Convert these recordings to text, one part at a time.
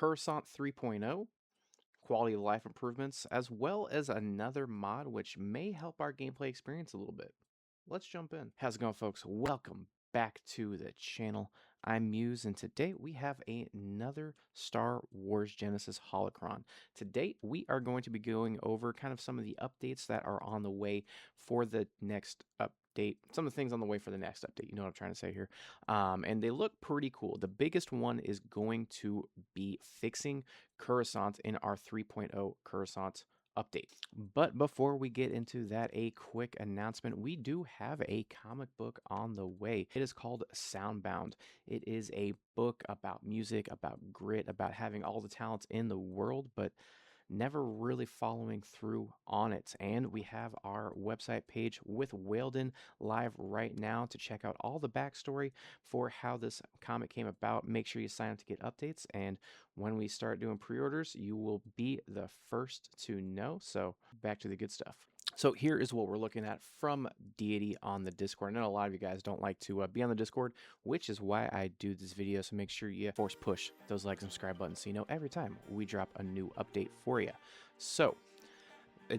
Coruscant 3.0, quality of life improvements, as well as another mod which may help our gameplay experience a little bit. Let's jump in. How's it going, folks? Welcome back to the channel. I'm Muse, and today we have another Star Wars Genesis holocron. Today we are going to be going over kind of some of the updates that are on the way for the next update. Some of the things on the way for the next update. You know what I'm trying to say here. And they look pretty cool. The biggest one is going to be fixing Coruscant in our 3.0 Coruscant update. But before we get into that, a quick announcement. We do have a comic book on the way. It is called Soundbound. It is a book about music, about grit, about having all the talents in the world, but never really following through on it. And we have our website page with Whaleden live right now to check out all the backstory for how this comic came about. Make sure you sign up to get updates, and when we start doing pre-orders, you will be the first to know. So back to the good stuff. So here is what we're looking at from Deity on the Discord. I know a lot of you guys don't like to be on the Discord, which is why I do this video. So make sure you force push those like and subscribe buttons so you know every time we drop a new update for you. So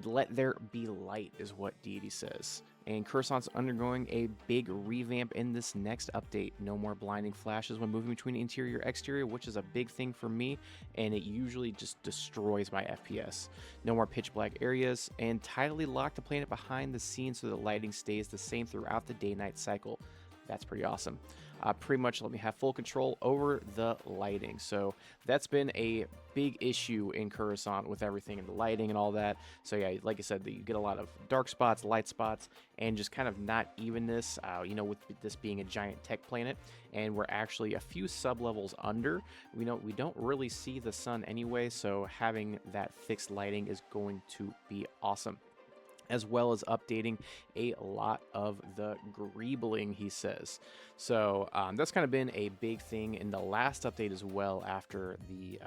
let there be light is what Deity says. And Coruscant's undergoing a big revamp in this next update. No more blinding flashes when moving between interior and exterior, which is a big thing for me, and it usually just destroys my FPS. No more pitch black areas, and tidally lock the planet behind the scenes so the lighting stays the same throughout the day-night cycle. That's pretty awesome. Pretty much let me have full control over the lighting. So that's been a big issue in Coruscant with everything and the lighting and all that. So yeah, like I said, you get a lot of dark spots, light spots, and just kind of not evenness, you know, with this being a giant tech planet. And we're actually a few sub-levels under. We don't really see the sun anyway, so having that fixed lighting is going to be awesome, as well as updating a lot of the greebling, he says. So that's kind of been a big thing in the last update as well, after the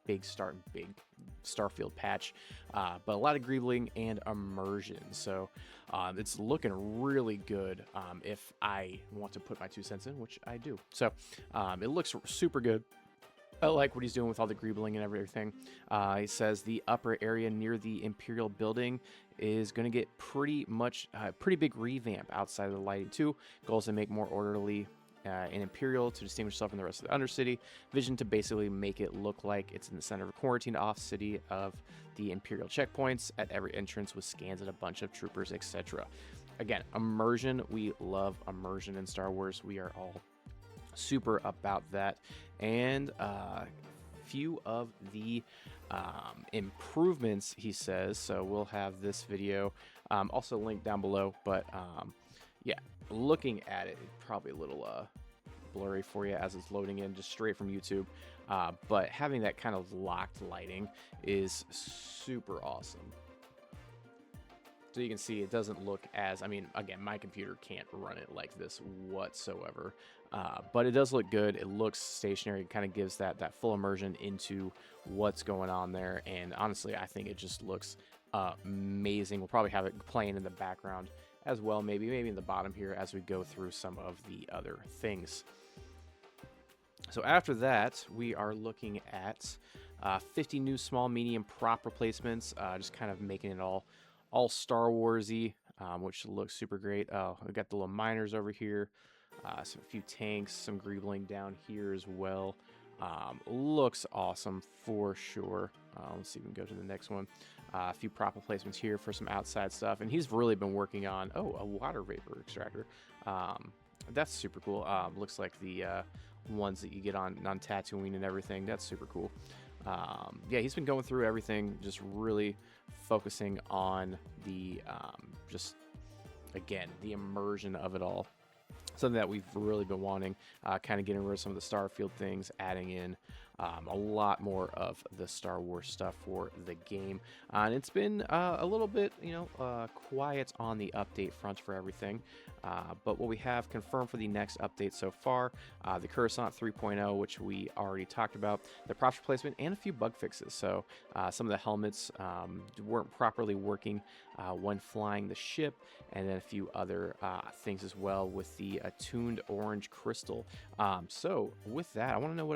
big Starfield patch. But a lot of greebling and immersion. So it's looking really good if I want to put my 2 cents in, which I do. So it looks super good. I like what he's doing with all the greebling and everything. He says the upper area near the Imperial building is going to get pretty big revamp outside of the lighting too. Goals to make more orderly in Imperial to distinguish itself from the rest of the Undercity. Vision to basically make it look like it's in the center of a quarantined off city of the Imperial checkpoints at every entrance with scans and a bunch of troopers, etc. Again, immersion. We love immersion in Star Wars. We are all super about that. And few of the improvements, he says, so we'll have this video also linked down below, but yeah, looking at it, probably a little blurry for you as it's loading in just straight from YouTube, but having that kind of locked lighting is super awesome. So you can see it doesn't look as, I mean, again, my computer can't run it like this whatsoever, but it does look good. It looks stationary. It kind of gives that full immersion into what's going on there. And honestly, I think it just looks amazing. We'll probably have it playing in the background as well, maybe in the bottom here as we go through some of the other things. So after that, we are looking at 50 new small, medium prop replacements, just kind of making it all Star Warsy, which looks super great. We got the little miners over here, a few tanks, some greebling down here as well. Looks awesome for sure. Let's see if we can go to the next one. A few prop replacements here for some outside stuff, and he's really been working on a water vapor extractor. That's super cool. Looks like the ones that you get on Tatooine and everything. That's super cool. Yeah, he's been going through everything, just really focusing on the just, again, the immersion of it all. Something that we've really been wanting, kind of getting rid of some of the Starfield things, adding in a lot more of the Star Wars stuff for the game. And it's been a little bit, quiet on the update front for everything. But what we have confirmed for the next update so far, the Coruscant 3.0, which we already talked about, the props replacement, and a few bug fixes. So some of the helmets weren't properly working when flying the ship, and then a few other things as well with the attuned orange crystal. So with that, I want to know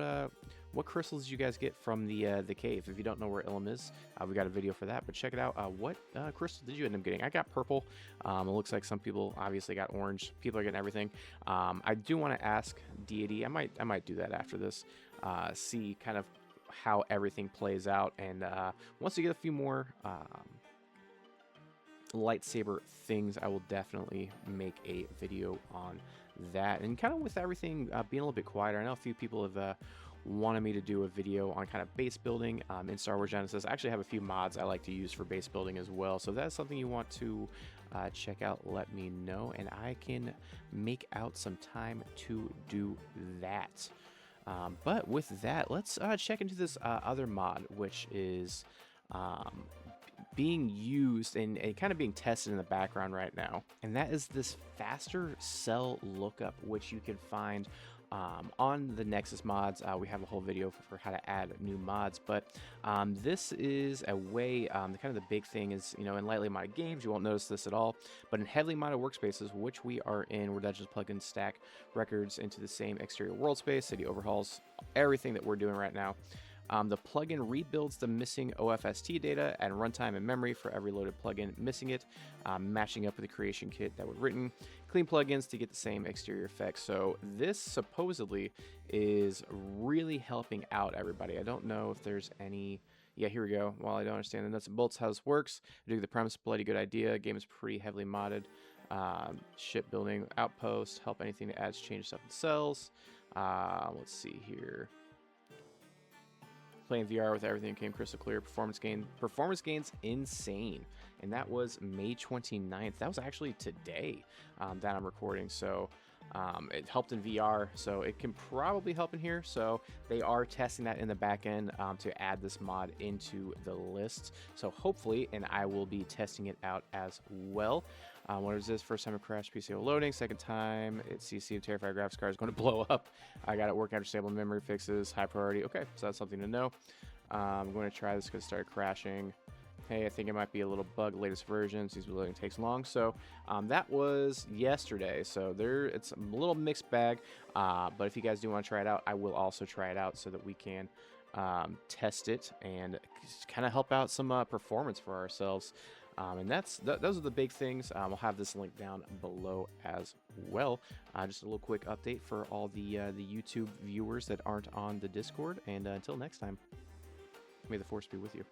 what crystals did you guys get from the cave? If you don't know where Ilum is, we got a video for that, but check it out. What crystal did you end up getting? I got purple. It looks like some people obviously got orange. People are getting everything. I do want to ask Deity. I might do that after this. See kind of how everything plays out, and once we get a few more lightsaber things, I will definitely make a video on that. And kind of with everything being a little bit quieter, I know a few people have wanted me to do a video on kind of base building in Star Wars Genesis. I actually have a few mods I like to use for base building as well, so if that's something you want to check out, let me know, and I can make out some time to do that. But with that, let's check into this other mod, which is being used and kind of being tested in the background right now. And that is this faster cell lookup, which you can find on the Nexus mods. We have a whole video for how to add new mods, but this is a way, kind of the big thing is, you know, in lightly modded games, you won't notice this at all, but in heavily modded workspaces, which we are in, where that just plug and stack records into the same exterior world space, city overhauls, everything that we're doing right now. The plugin rebuilds the missing OFST data and runtime and memory for every loaded plugin missing it, matching up with the creation kit that was written. Clean plugins to get the same exterior effects. So this supposedly is really helping out everybody. I don't know if there's any... Yeah, here we go. While I don't understand the nuts and bolts how this works, I do the premise, bloody good idea. Game is pretty heavily modded. Ship building, outpost, help anything that adds change stuff in cells. Let's see here. Playing VR with everything came crystal clear. Performance gains insane, and that was May 29th. That was actually today that I'm recording, so it helped in VR, so it can probably help in here. So they are testing that in the back end to add this mod into the list, so hopefully, and I will be testing it out as well. What is this? First time it crashed PCO loading. Second time it's CC terrified graphics card is going to blow up. I got it working after stable memory fixes. High priority. Okay, so that's something to know. I'm going to try this because it started crashing. Hey, I think it might be a little bug. Latest versions. These loading takes long. So that was yesterday. So it's a little mixed bag. But if you guys do want to try it out, I will also try it out so that we can test it and kind of help out some performance for ourselves. And those are the big things. I'll have this link down below as well. Just a little quick update for all the YouTube viewers that aren't on the Discord. And until next time, may the Force be with you.